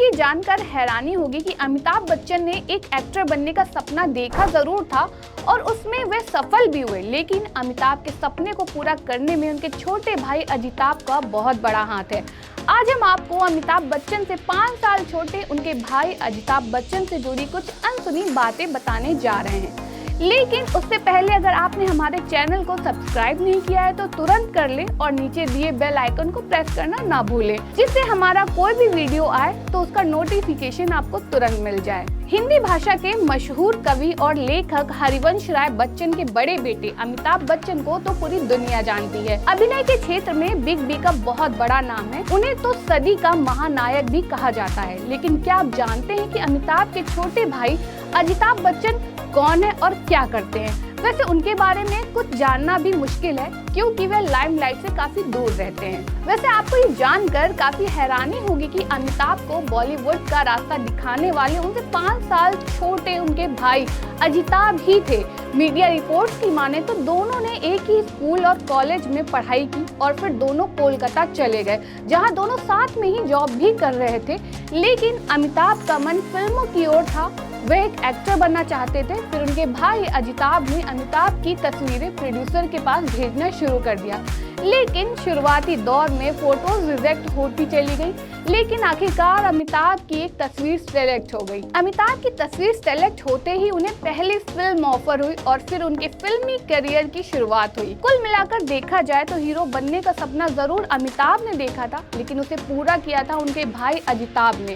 ये जानकर हैरानी होगी कि अमिताभ बच्चन ने एक एक्टर बनने का सपना देखा जरूर था और उसमें वे सफल भी हुए, लेकिन अमिताभ के सपने को पूरा करने में उनके छोटे भाई अजिताभ का बहुत बड़ा हाथ है। आज हम आपको अमिताभ बच्चन से 5 साल छोटे उनके भाई अजिताभ बच्चन से जुड़ी कुछ अनसुनी बातें बताने जा रहे हैं। लेकिन उससे पहले अगर आपने हमारे चैनल को सब्सक्राइब नहीं किया है तो तुरंत कर लें और नीचे दिए बेल आइकन को प्रेस करना ना भूलें, जिससे हमारा कोई भी वीडियो आए तो उसका नोटिफिकेशन आपको तुरंत मिल जाए। हिंदी भाषा के मशहूर कवि और लेखक हरिवंश राय बच्चन के बड़े बेटे अमिताभ बच्चन को तो पूरी दुनिया जानती है। अभिनय के क्षेत्र में बिग बी का बहुत बड़ा नाम है। उन्हें तो सदी का महानायक भी कहा जाता है। लेकिन क्या आप जानते हैं कि अमिताभ के छोटे भाई अजिताभ बच्चन कौन है और क्या करते हैं? वैसे उनके बारे में कुछ जानना भी मुश्किल है क्योंकि वे लाइमलाइट से काफी दूर रहते हैं। वैसे आपको ये जानकर काफी हैरानी होगी कि अमिताभ को बॉलीवुड का रास्ता दिखाने वाले उनसे 5 साल छोटे उनके भाई अजिताभ ही थे। मीडिया रिपोर्ट्स की माने तो दोनों ने एक ही स्कूल और कॉलेज में पढ़ाई की और फिर दोनों कोलकाता चले गए, जहां दोनों साथ में ही जॉब भी कर रहे थे। लेकिन अमिताभ का मन फिल्मों की ओर था, वे एक एक्टर बनना चाहते थे। फिर उनके भाई अजिताभ ने अमिताभ की तस्वीरें प्रोड्यूसर के पास भेजना शुरू कर दिया, लेकिन शुरुआती दौर में फोटोज रिजेक्ट होती चली गई। लेकिन आखिरकार अमिताभ की एक तस्वीर सेलेक्ट हो गई। अमिताभ की तस्वीर सेलेक्ट होते ही उन्हें पहली फिल्म ऑफर हुई और फिर उनके फिल्मी करियर की शुरुआत हुई। कुल मिलाकर देखा जाए तो हीरो बनने का सपना जरूर अमिताभ ने देखा था, लेकिन उसे पूरा किया था उनके भाई अजिताभ ने।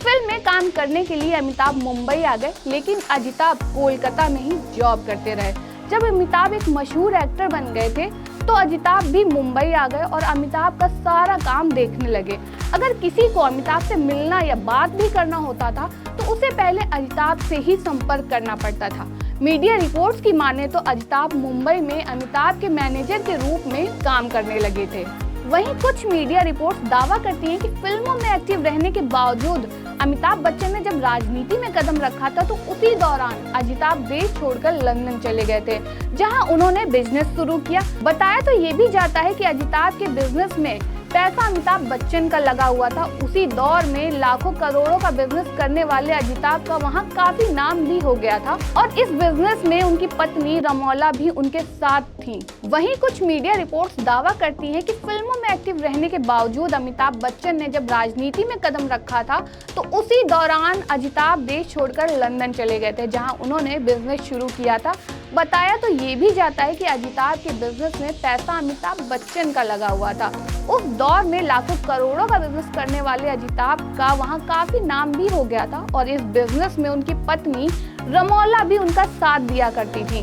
फिल्म में काम करने के लिए अमिताभ मुंबई आ गए, लेकिन अजिताभ कोलकाता में ही जॉब करते रहे। जब अमिताभ एक मशहूर एक्टर बन गए थे तो अजिताभ भी मुंबई आ गए और अमिताभ का सारा काम देखने लगे। अगर किसी को अमिताभ से मिलना या बात भी करना होता था तो उसे पहले अजिताभ से ही संपर्क करना पड़ता था। मीडिया रिपोर्ट्स की माने तो अजिताभ मुंबई में अमिताभ के मैनेजर के रूप में काम करने लगे थे। वहीं कुछ मीडिया रिपोर्ट्स दावा करती हैं कि फिल्मों में एक्टिव रहने के बावजूद अमिताभ बच्चन ने जब राजनीति में कदम रखा था तो उसी दौरान अजिताभ देश छोड़कर लंदन चले गए थे, जहां उन्होंने बिजनेस शुरू किया। बताया तो ये भी जाता है कि अजिताभ के बिजनेस में पैसा अमिताभ बच्चन का लगा हुआ था। उसी दौर में लाखों करोड़ों का बिजनेस करने वाले अजिताभ का वहां काफी नाम भी हो गया था और इस बिजनेस में उनकी पत्नी रमौला भी उनके साथ थी। वहीं कुछ मीडिया रिपोर्ट्स दावा करती हैं कि फिल्मों में एक्टिव रहने के बावजूद अमिताभ बच्चन ने जब राजनीति में कदम रखा था तो उसी दौरान अजिताभ देश छोड़कर लंदन चले गए थे, जहाँ उन्होंने बिजनेस शुरू किया था। बताया तो ये भी जाता है कि अजिताभ के बिजनेस में पैसा अमिताभ बच्चन का लगा हुआ था। उस दौर में लाखों करोड़ों का बिजनेस करने वाले अजिताभ का वहां काफी नाम भी हो गया था और इस बिजनेस में उनकी पत्नी रमौला भी उनका साथ दिया करती थी।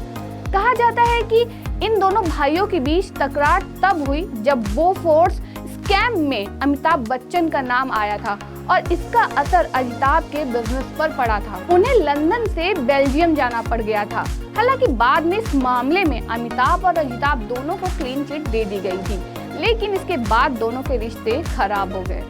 कहा जाता है कि इन दोनों भाइयों के बीच तकरार तब हुई जब बोफोर्स स्कैम में अमिताभ बच्चन का नाम आया था और इसका असर अजिताभ के बिजनेस पर पड़ा था। उन्हें लंदन से बेल्जियम जाना पड़ गया था। हालांकि बाद में इस मामले में अमिताभ और अजिताभ दोनों को क्लीन चिट दे दी गई थी, लेकिन इसके बाद दोनों के रिश्ते खराब हो गए।